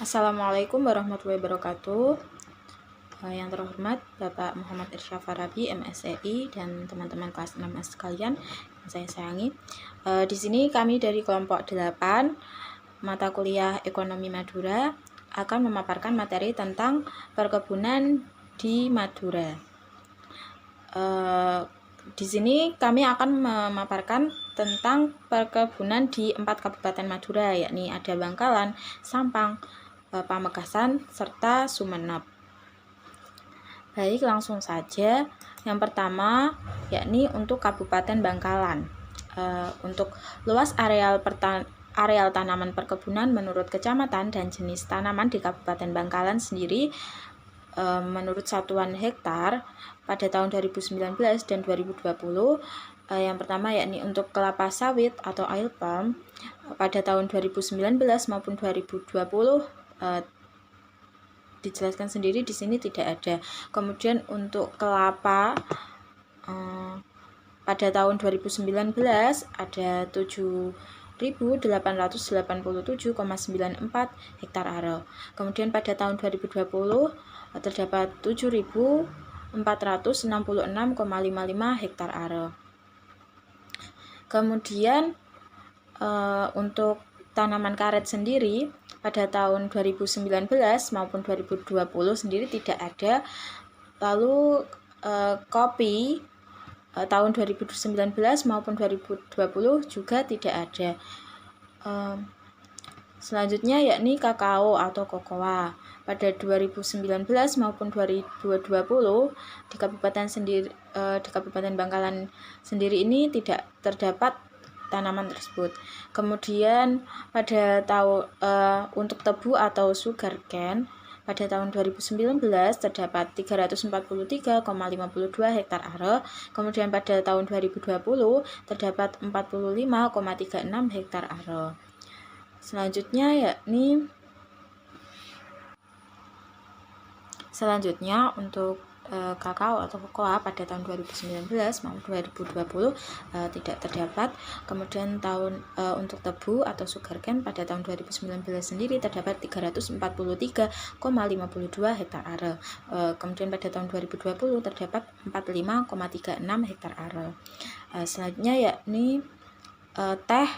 Assalamualaikum warahmatullahi wabarakatuh. Yang terhormat Bapak Muhammad Irsyad Farabi, MSEI, dan teman-teman kelas 6S sekalian yang saya sayangi. Di sini kami dari kelompok 8 mata kuliah Ekonomi Madura akan memaparkan materi tentang perkebunan di Madura. Di sini kami akan memaparkan tentang perkebunan di 4 Kabupaten Madura, yakni ada Bangkalan, Sampang, Pamekasan, serta Sumeneb. Baik, langsung saja. Yang pertama, yakni untuk Kabupaten Bangkalan. Untuk luas areal tanaman perkebunan menurut kecamatan dan jenis tanaman di Kabupaten Bangkalan sendiri, menurut satuan hektar pada tahun 2019 dan 2020. Yang pertama yakni untuk kelapa sawit atau oil palm pada tahun 2019 maupun 2020 dijelaskan sendiri di sini tidak ada. Kemudian untuk kelapa pada tahun 2019 ada 7.887,94 hektar are. Kemudian pada tahun 2020 terdapat 7.466,55 hektar are. Kemudian untuk tanaman karet sendiri pada tahun 2019 maupun 2020 sendiri tidak ada. Lalu kopi tahun 2019 maupun 2020 juga tidak ada. Selanjutnya yakni kakao atau kokoa pada 2019 maupun 2020 di Kabupaten Bangkalan sendiri ini tidak terdapat tanaman tersebut. Kemudian pada untuk tebu atau sugarcane pada tahun 2019 terdapat 343,52 hektar are. Kemudian pada tahun 2020 terdapat 45,36 hektar are. Selanjutnya untuk kakao atau kokoa pada tahun 2019 maupun 2020 tidak terdapat. Kemudian untuk tebu atau sugarcane pada tahun 2019 sendiri terdapat 343,52 hektar are. Kemudian pada tahun 2020 terdapat 45,36 hektar are. Selanjutnya yakni teh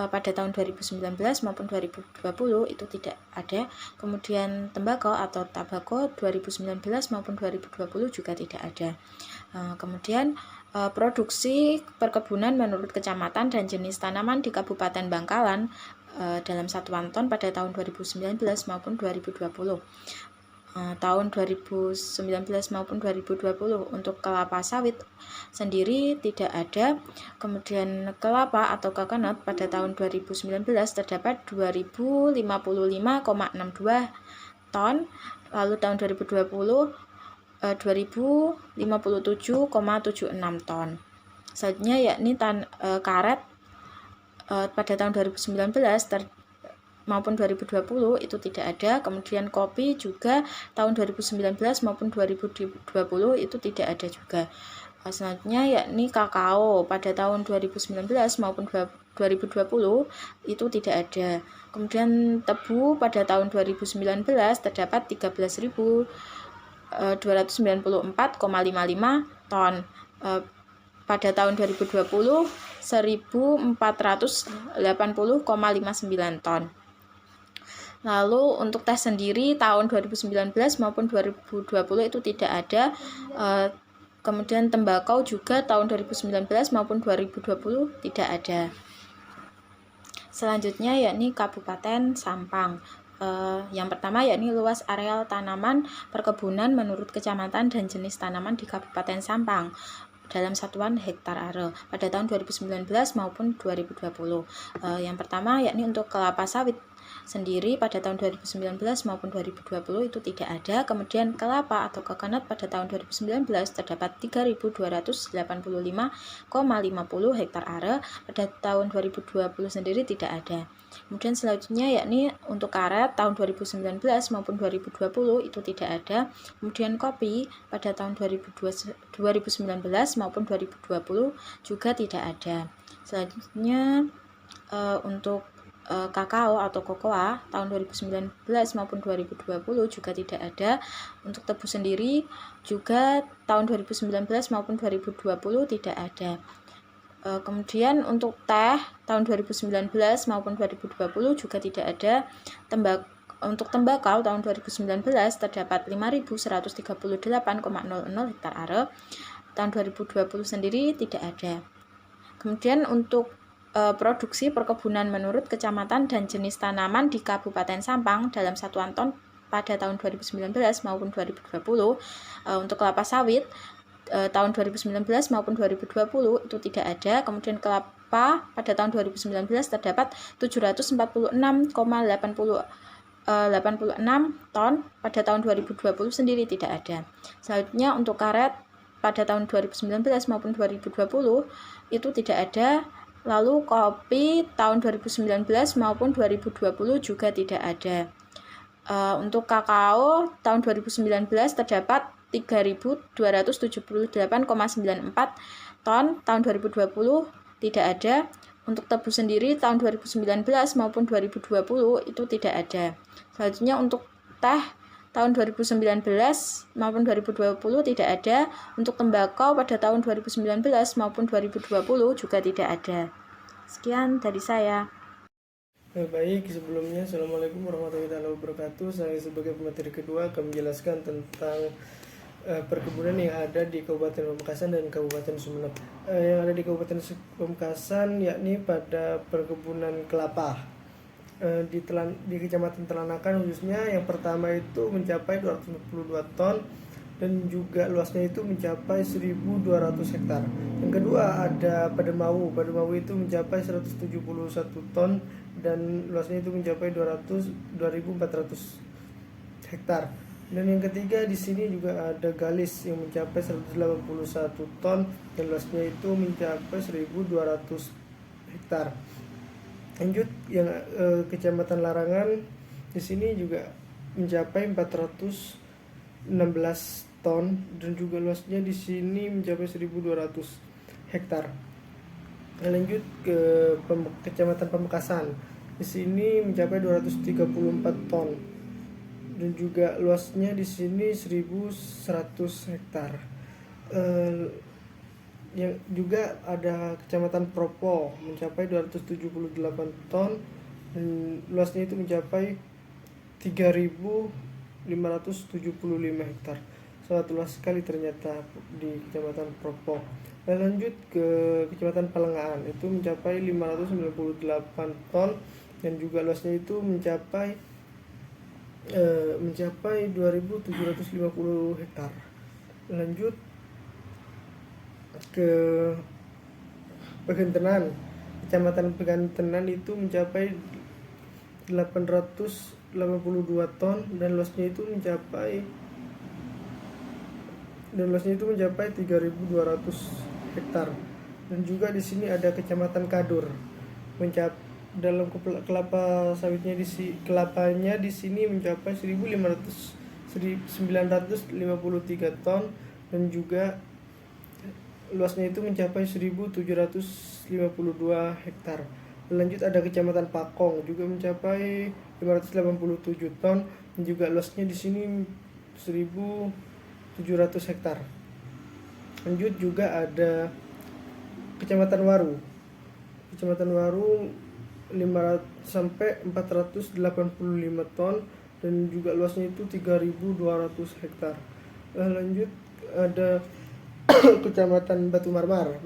pada tahun 2019 maupun 2020 itu tidak ada. Kemudian tembakau atau tabako 2019 maupun 2020 juga tidak ada. Kemudian produksi perkebunan menurut kecamatan dan jenis tanaman di Kabupaten Bangkalan dalam satuan ton pada tahun 2019 maupun 2020. Tahun 2019 maupun 2020 untuk kelapa sawit sendiri tidak ada. Kemudian kelapa atau coconut pada tahun 2019 terdapat 2055,62 ton. Lalu tahun 2020 2057,76 ton. Selanjutnya yakni karet pada tahun 2019 maupun 2020 itu tidak ada. Kemudian kopi juga tahun 2019 maupun 2020 itu tidak ada juga. Selanjutnya yakni kakao pada tahun 2019 maupun 2020 itu tidak ada. Kemudian tebu pada tahun 2019 terdapat 13.294,55 ton. Pada tahun 2020 1.480,59 ton. Lalu untuk teh sendiri tahun 2019 maupun 2020 itu tidak ada. Kemudian tembakau juga tahun 2019 maupun 2020 tidak ada. Selanjutnya yakni Kabupaten Sampang. Yang pertama yakni luas areal tanaman perkebunan menurut kecamatan dan jenis tanaman di Kabupaten Sampang dalam satuan hektar are pada tahun 2019 maupun 2020. Yang pertama yakni untuk kelapa sawit sendiri pada tahun 2019 maupun 2020 itu tidak ada. Kemudian kelapa atau coconut pada tahun 2019 terdapat 3.285,50 hektar are. Pada tahun 2020 sendiri tidak ada. Kemudian selanjutnya yakni untuk karet tahun 2019 maupun 2020 itu tidak ada. Kemudian kopi pada tahun 2019 maupun 2020 juga tidak ada. Selanjutnya untuk kakao atau kokoa tahun 2019 maupun 2020 juga tidak ada. Untuk tebu sendiri juga tahun 2019 maupun 2020 tidak ada. Kemudian untuk teh tahun 2019 maupun 2020 juga tidak ada. Untuk tembakau tahun 2019 terdapat 5.138,00 hektar are. Tahun 2020 sendiri tidak ada. Kemudian untuk produksi perkebunan menurut kecamatan dan jenis tanaman di Kabupaten Sampang dalam satuan ton pada tahun 2019 maupun 2020. Untuk kelapa sawit tahun 2019 maupun 2020 itu tidak ada. Kemudian kelapa pada tahun 2019 terdapat 746,86 ton, pada tahun 2020 sendiri tidak ada. Selanjutnya untuk karet pada tahun 2019 maupun 2020 itu tidak ada. Lalu kopi tahun 2019 maupun 2020 juga tidak ada. Untuk kakao tahun 2019 terdapat 3.278,94 ton, tahun 2020 tidak ada. Untuk tebu sendiri tahun 2019 maupun 2020 itu tidak ada. Selanjutnya untuk teh tahun 2019 maupun 2020 tidak ada. Untuk tembakau pada tahun 2019 maupun 2020 juga tidak ada. Sekian dari saya. Baik, sebelumnya Assalamualaikum warahmatullahi wabarakatuh. Saya sebagai pemateri kedua akan menjelaskan tentang perkebunan yang ada di Kabupaten Pamekasan dan Kabupaten Sumeneb. Yang ada di Kabupaten Pamekasan yakni pada perkebunan kelapa di Kecamatan Telanakan khususnya. Yang pertama itu mencapai 242 ton dan juga luasnya itu mencapai 1.200 hektar. Yang kedua ada Pademawu itu mencapai 171 ton dan luasnya itu mencapai 2.400 hektar. Dan yang ketiga di sini juga ada Galis yang mencapai 181 ton dan luasnya itu mencapai 1.200 hektar. Lanjut yang Kecamatan Larangan di sini juga mencapai 416 ton dan juga luasnya di sini mencapai 1.200 hektar. Lanjut ke Kecamatan Pamekasan. Di sini mencapai 234 ton dan juga luasnya di sini 1.100 hektar. Yang juga ada Kecamatan Propo mencapai 278 ton dan luasnya itu mencapai 3.575 hektar. Sangat luas sekali ternyata di Kecamatan Propo. Lanjut ke Kecamatan Palengahan itu mencapai 598 ton dan juga luasnya itu mencapai 2.750 hektar. Lanjut ke Pegentenan. Kecamatan Pegentenan itu mencapai 882 ton dan luasnya itu mencapai 3.200 hektar. Dan juga di sini ada Kecamatan Kadur. Dalam kelapa sawitnya kelapanya di sini mencapai 1.953 ton dan juga luasnya itu mencapai 1.752 hektar. Lanjut ada Kecamatan Pakong juga mencapai 587 ton dan juga luasnya di sini 1.700 hektar. Lanjut juga ada Kecamatan Waru 500 sampai 485 ton dan juga luasnya itu 3.200 hektar. Lanjut ada Kecamatan Batu Marmar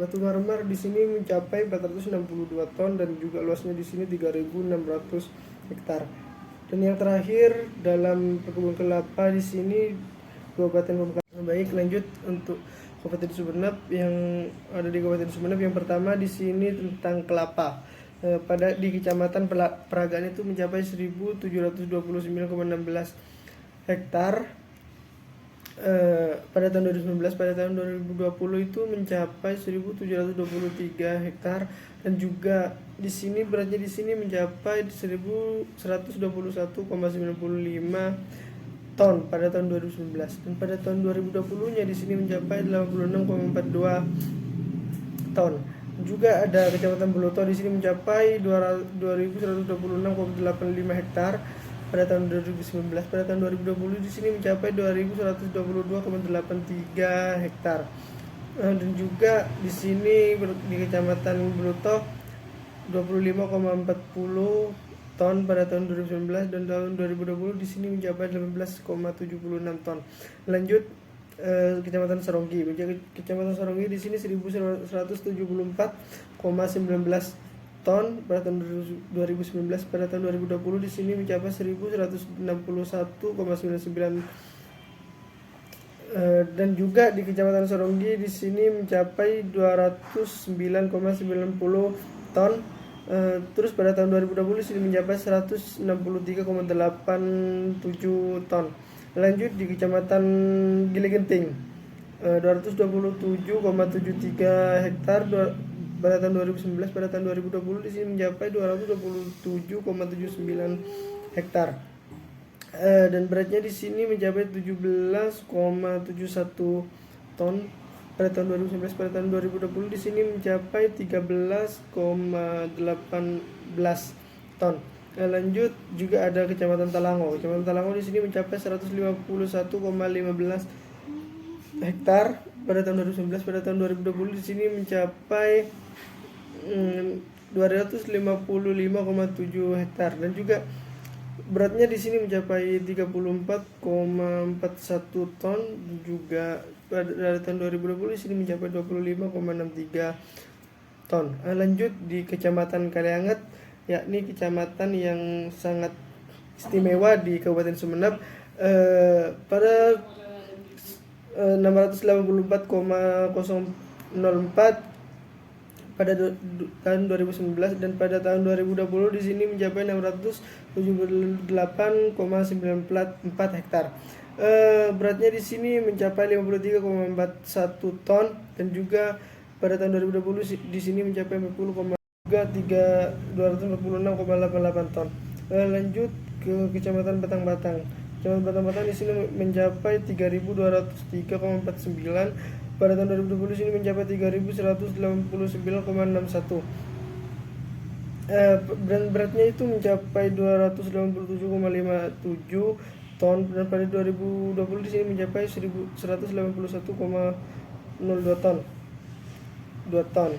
di sini mencapai 462 ton dan juga luasnya di sini 3.600 hektar. Dan yang terakhir dalam perkebunan kelapa di sini Kabupaten Pamekasan. Baik, lanjut untuk Kabupaten Sumeneb. Yang ada di Kabupaten Sumeneb yang pertama di sini tentang kelapa. Di Kecamatan Peragaan itu mencapai 1.729,16 hektar pada tahun 2019. Pada tahun 2020 itu mencapai 1.723 hektar dan juga di sini beratnya di sini mencapai 1.121,95 ton pada tahun 2019 dan pada tahun 2020-nya di sini mencapai 86,42 ton. juga ada Kecamatan Beloto di sini mencapai 2126,85 hektar pada tahun 2019. Pada tahun 2020 di sini mencapai 2122,83 hektar. Dan juga di sini di Kecamatan Beloto 25,40 ton pada tahun 2019, dan tahun 2020 di sini mencapai 18,76 ton. Lanjut Kecamatan Saronggi. Kecamatan Saronggi di sini 1174,19 ton pada tahun 2019. Pada tahun 2020 di sini mencapai 1161,99. Dan juga di Kecamatan Saronggi di sini mencapai 209,90 ton. Terus pada tahun 2020 di sini mencapai 163,87 ton. Lanjut di Kecamatan Gili Genting 227,73 hektar pada tahun 2019. Pada tahun 2020 di sini mencapai 227,79 hektar. Dan beratnya di sini mencapai 17,71 ton pada tahun 2019. Pada tahun 2020 di sini mencapai 13,18 ton. Lanjut juga ada Kecamatan Talango. Kecamatan Talango di sini mencapai 151,15 hektar pada tahun 2019. Pada tahun 2020 di sini mencapai 255,7 hektar, dan juga beratnya di sini mencapai 34,41 ton. Juga pada tahun 2020 di sini mencapai 25,63 ton. Lanjut di Kecamatan Kalianget, yakni kecamatan yang sangat istimewa di Kabupaten Sumeneb, pada 684,004 pada tahun 2019, dan pada tahun 2020 di sini mencapai 678,94 hektar. Beratnya di sini mencapai 53,41 ton, dan juga pada tahun 2020 di sini mencapai 246,88 ton. Lanjut ke Kecamatan Batang-Batang. Kecamatan Batang-Batang di sini mencapai 3.203,49. Pada tahun 2020 sini mencapai 3.189,61. Beratnya itu mencapai 287,57 ton, dan pada 2020 di sini mencapai 1.181,02 ton. 2 ton.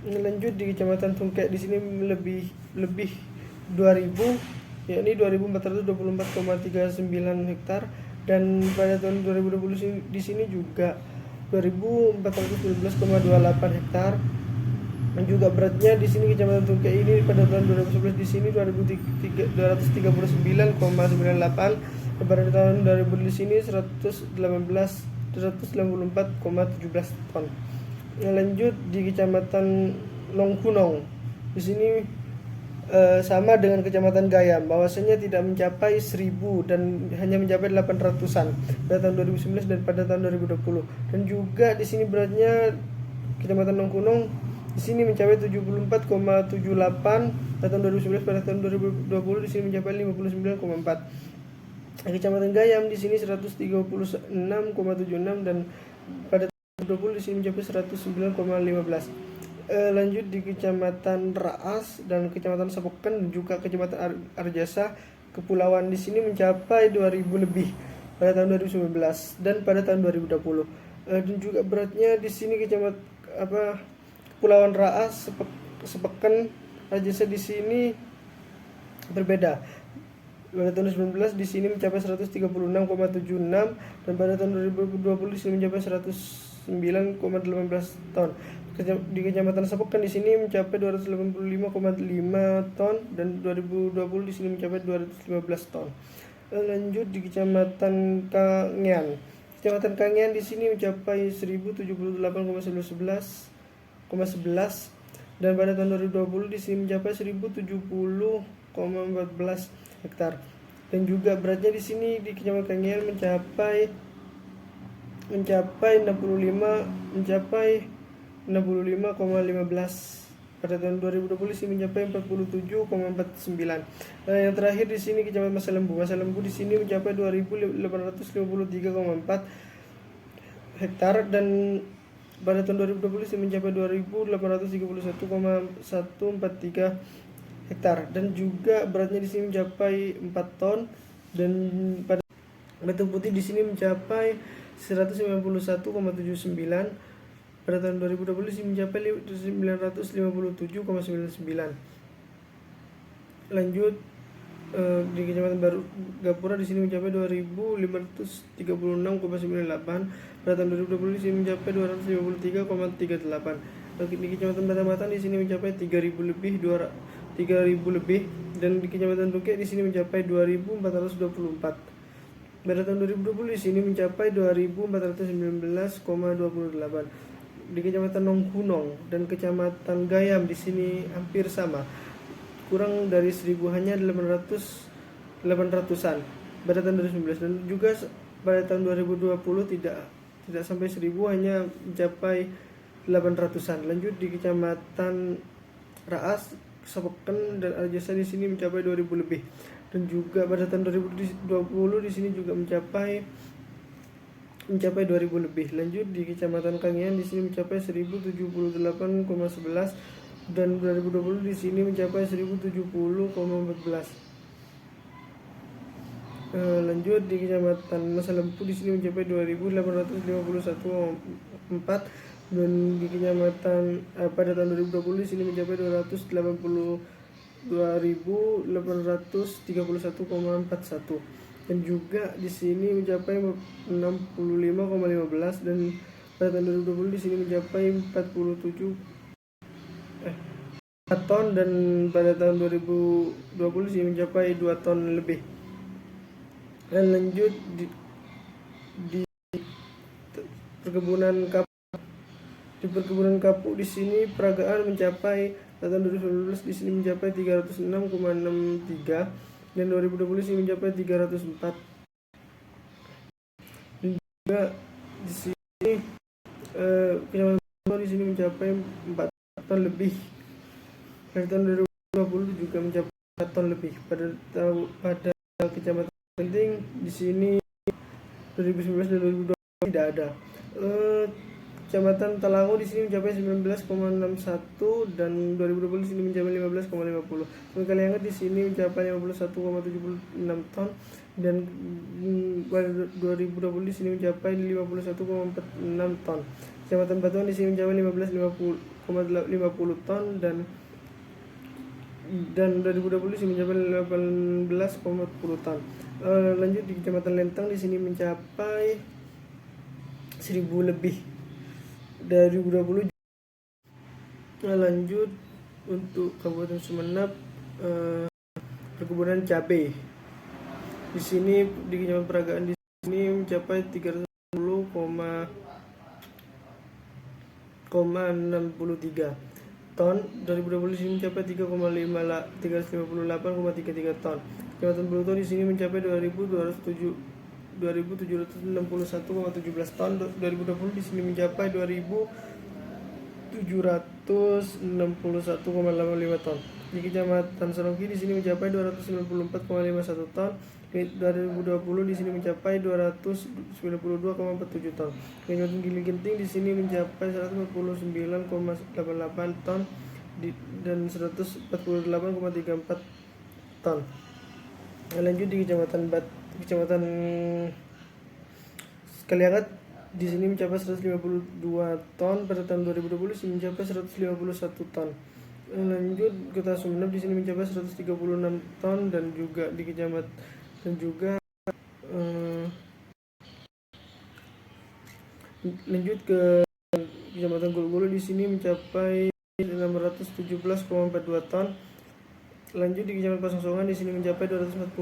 Lanjut di Kecamatan Tungkek di sini lebih 2000, yakni 2.424,39 hektar, dan pada tahun 2020 di sini juga 2.412,28 hektar. Dan juga beratnya di sini Kecamatan Tungkek ini pada tahun 2011 di sini 239,98, dan pada tahun 2000 di sini 194,17 ton. Lanjut di Kecamatan Nongkunong. Di sini sama dengan Kecamatan Gayam, bahwasanya tidak mencapai 1000 dan hanya mencapai 800-an pada tahun 2019 dan pada tahun 2020. Dan juga di sini beratnya Kecamatan Nongkunong di sini mencapai 74,78 pada tahun 2019. Pada tahun 2020 di sini mencapai 59,4. Kecamatan Gayam di sini 136,76, dan pada tahun 2020 di sini mencapai 109,15. Lanjut di Kecamatan Raas dan Kecamatan Sapoken dan juga Kecamatan Arjasa Kepulauan di sini mencapai 2000 lebih pada tahun 2019 dan pada tahun 2020. Dan juga beratnya di sini Kepulauan Raas, Sepeken, Arjasa di sini berbeda. Pada tahun 2019 di sini mencapai 136,76, dan pada tahun 2020 di sini mencapai 109,18 ton. Di Kecamatan Sapoken di sini mencapai 285,5 ton, dan 2020 di sini mencapai 215 ton. Lanjut di Kecamatan Kangean. Kecamatan Kangean di sini mencapai 1078,11, dan pada tahun 2020 di sini mencapai 1070,14 hektar. Dan juga beratnya di sini di Kecamatan Kangean mencapai 65,15 pada tahun 2020 sih mencapai 47,49. Yang terakhir di sini Kecamatan Masa Lembu. Masa Lembu di sini mencapai 2.853,4 hektar, dan Pada tahun 2020 ini mencapai 2.831,143 hektar dan juga beratnya di sini mencapai 4 ton, dan pada batu putih di sini mencapai 191,79. Pada tahun 2020 ini mencapai 957,99. Lanjut di Kecamatan Baru Gapura di sini mencapai 2.536,98. Pada tahun 2020 di sini mencapai 253,38. Di Kecamatan Batam di sini mencapai 3.000 lebih, dan di Kecamatan Duke di sini mencapai 2.424. Pada tahun 2020 di sini mencapai 2.419,28. Di Kecamatan Nongkunong dan Kecamatan Gayam di sini hampir sama, kurang dari 1.000, hanya 800-an pada tahun 2019, dan juga pada tahun 2020 tidak sampai 1.000, hanya mencapai 800-an. Lanjut di Kecamatan Raas, Sopoken dan Arjasa di sini mencapai 2.000 lebih, dan juga pada tahun 2020 di sini juga mencapai 2.000 lebih. Lanjut di Kecamatan Kangean di sini mencapai 1.078,11, dan 2020 di sini mencapai 1.070,14. Lanjut di Kecamatan Masalempu di sini mencapai 2.851,4, dan di Kecamatan pada tahun 2020 di sini mencapai 282.831,41, dan juga di sini mencapai 65,15, dan pada tahun 2020 di sini mencapai 4 ton, dan pada tahun 2020 sih mencapai 2 ton lebih. Dan lanjut di perkebunan kapuk. Di perkebunan kapuk di sini peragaan mencapai pada tahun 2019 di sini mencapai 306,63, dan 2020 sini mencapai 304. Dan juga di sini Kecamatan di sini mencapai 4 ton lebih. Pada tahun 2020 juga mencapai 4 ton lebih. Pada Kecamatan Penting di sini 2019 dan 2020 tidak ada. Kecamatan Talango di sini mencapai 19,61, dan 2020 di sini mencapai 15,50. Kaliangat di sini mencapai 51,76 ton, dan pada 2020 di sini mencapai 51,46 ton. Kecamatan Batuan di sini mencapai 15,50 ton, dan 2020 sini mencapai 18,40 ton. Lanjut di Kecamatan Lentang di sini mencapai 1.000 lebih dari 2020. Lanjut untuk Kabupaten Sumeneb, perkebunan cabai di sini di Kecamatan Peragaan di sini mencapai 310,63 ton. 2020 sini mencapai 358,33 ton. Kecamatan Buluto di sini mencapai 2.761,17 ton. 2020 di sini mencapai 2.761,85 ton. Di Kecamatan Serongki di sini mencapai 294,51 ton. 2020 di sini mencapai 292,47 ton. Kecamatan Gili Genting di sini mencapai 149,88 ton dan 148,34 ton. Lanjut di Kecamatan Kaliangat di sini mencapai 152 ton. Pada tahun 2020 sini mencapai 151 ton. Lanjut Kota Sumeneb di sini mencapai 136 ton, dan juga di Kecamatan lanjut ke Kecamatan Gulu-Gulu di sini mencapai 617,42 ton. Lanjut di Kecamatan Pasangsongan di sini mencapai 241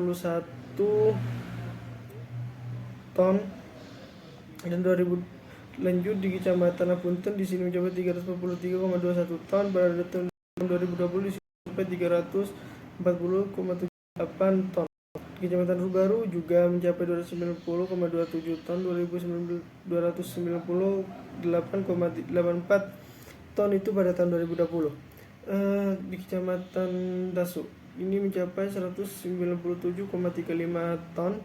ton. Dan 2000 lanjut di Kecamatan Apunten di sini mencapai 343,21 ton. Pada tahun 2020 di sini mencapai 340,78 ton. Kecamatan Rubaru juga mencapai 290,27 ton. 290,84 ton itu pada tahun 2020. Di Kecamatan Dasu ini mencapai 197,35 ton.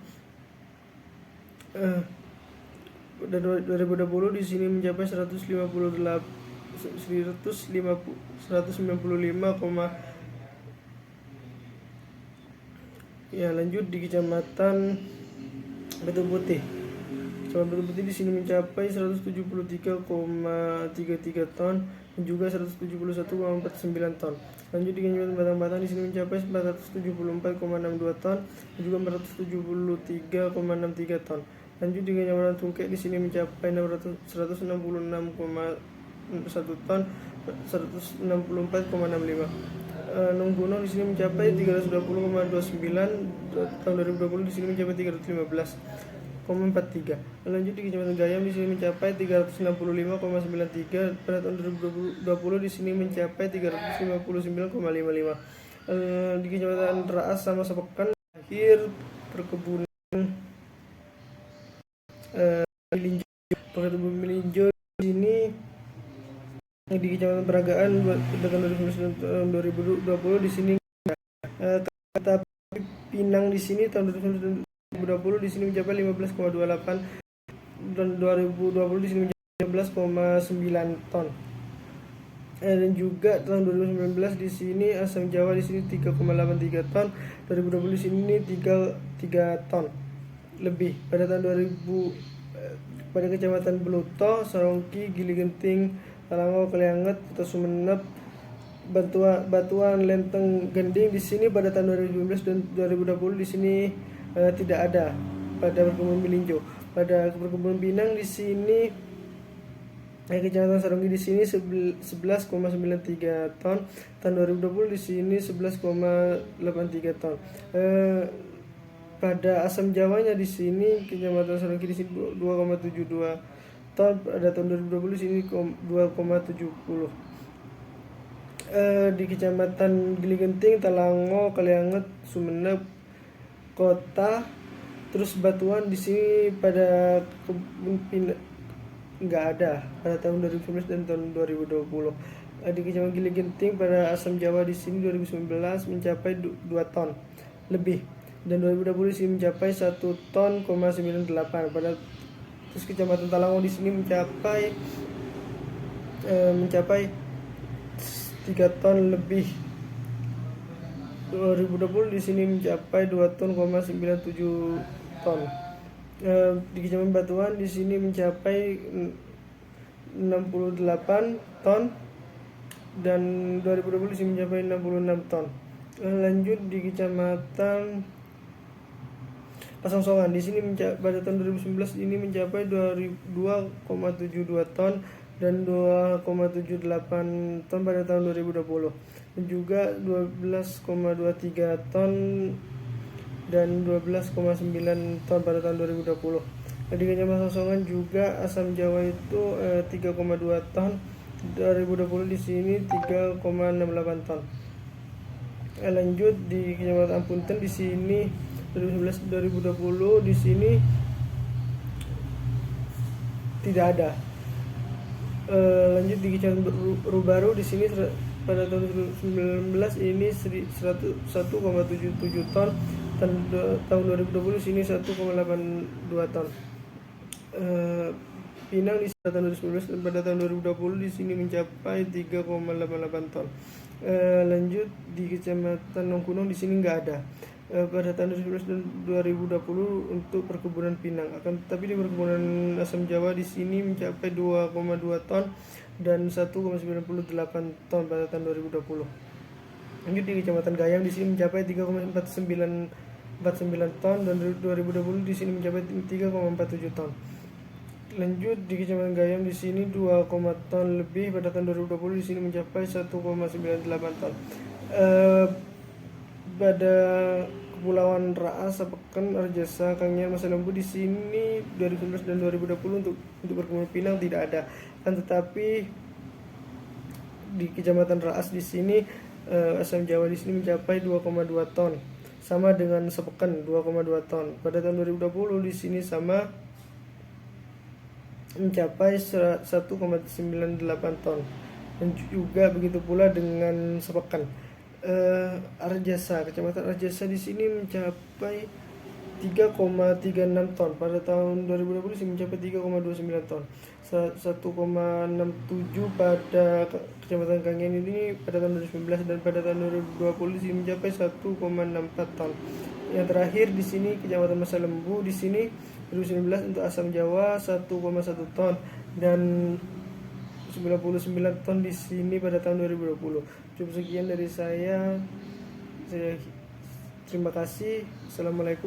pada 2020 di sini mencapai 195, ya lanjut di Kecamatan Batu Putih. Kecamatan Batu Putih di sini mencapai 173,33 ton dan juga 171,49 ton. Lanjut di Kecamatan Batang-Batang di sini mencapai 474,62 ton dan juga 473,63 ton. Lanjut di Kecamatan Tungkek di sini mencapai 166,1 ton, 164,65. Gunung di sini mencapai 320,29 tahun 2020 di sini mencapai 315,43. Lanjut di Kecamatan Gayam di sini mencapai 365,93 pada tahun 2020 di sini mencapai 359,55. Di Kecamatan Raas sama Sepekan akhir perkebunan melinjo di sini di Kecamatan Peragaan pada tahun 2020 di sini tapi Pinang di sini tahun 2020 di sini mencapai 15,28 dan 2020 di sini mencapai 15,9 ton. Dan juga tahun 2019 di sini asam Jawa di sini 3,83 ton, 2020 di sini 3 ton lebih. Pada tahun 2000 pada Kecamatan Beluto, Sarongki, Gili Genting, Talango, Kalianget, Kota Sumeneb, Batuan, Lenteng, Gending di sini pada tahun 2019 dan 2020 di sini tidak ada pada perkebunan melinjo. Pada perkebunan Pinang di sini Kecamatan Sarongki di sini 11,93 ton, tahun 2020 di sini 11,83 ton. Pada asam Jawanya di sini Kecamatan Sarongki di sini 2,72 ton, pada tahun 2020 di sini 2,70. Di Kecamatan Gili Genting, Talango, Kalianget, Sumeneb, Kota, terus Batuan di sini pada nggak ada pada tahun 2019 dan tahun 2020. Di Kecamatan Gili Genting pada asam Jawa di sini 2019 mencapai 2 ton lebih dan 2020 di sini mencapai 1 ton, 98 pada. Terus Kecamatan Talango di sini mencapai 3 ton lebih. 2020 di sini mencapai 2 ton, 97 ton. Di Kecamatan Batuan di sini mencapai 68 ton dan 2020 di sini mencapai 66 ton. Lanjut di Kecamatan Pasangsongan di sini pada tahun 2019 ini mencapai 2,72 ton dan 2,78 ton pada tahun 2020 dan juga 12,23 ton dan 12,9 ton pada tahun 2020. Di Kecamatan Pasangsongan juga asam Jawa itu 3,2 ton, 2020 di sini 3,68 ton. Lanjut di Kecamatan Ampunten di sini 2019-2020 di sini tidak ada. Lanjut di Kecamatan Rubaru di sini pada tahun 2019 ini 1,77 ton dan tahun 2020 di sini 1,82 ton. Pinang di tahun 2019 dan pada tahun 2020 di sini mencapai 3,88 ton. Lanjut di Kecamatan Nongkunong di sini nggak ada. Pada tahun 2019 dan 2020 untuk perkebunan Pinang, akan tetapi di perkebunan asam Jawa di sini mencapai 2,2 ton dan 1,98 ton pada tahun 2020. Lanjut di Kecamatan Gayam di sini mencapai 3,49 ton dan 2020 di sini mencapai 3,47 ton. Lanjut di Kecamatan Gayam di sini 2, ton lebih, pada tahun 2020 di sini mencapai 1,98 ton. Pada Kepulauan Raas, Sapekan, Arjasa, Kangian, Masa Lembu di sini 2019 dan 2020 untuk perkebunan Pinang tidak ada. Kan tetapi di Kecamatan Raas di sini asam Jawa di sini mencapai 2,2 ton. Sama dengan Sapekan 2,2 ton. Pada tahun 2020 di sini sama mencapai 1,98 ton. Dan juga begitu pula dengan Sapekan. Arjasa, Kecamatan Arjasa di sini mencapai 3,36 ton. Pada tahun 2020 sih mencapai 3,29 ton. 1,67 pada Kecamatan Kangen ini pada tahun 2019, dan pada tahun 2020 sih mencapai 1,64 ton. Yang terakhir di sini Kecamatan Masa Lembu, di sini 2019 untuk asam Jawa 1,1 ton dan 99 ton di sini pada tahun 2020. Cukup sekian dari saya. Terima kasih. Assalamualaikum.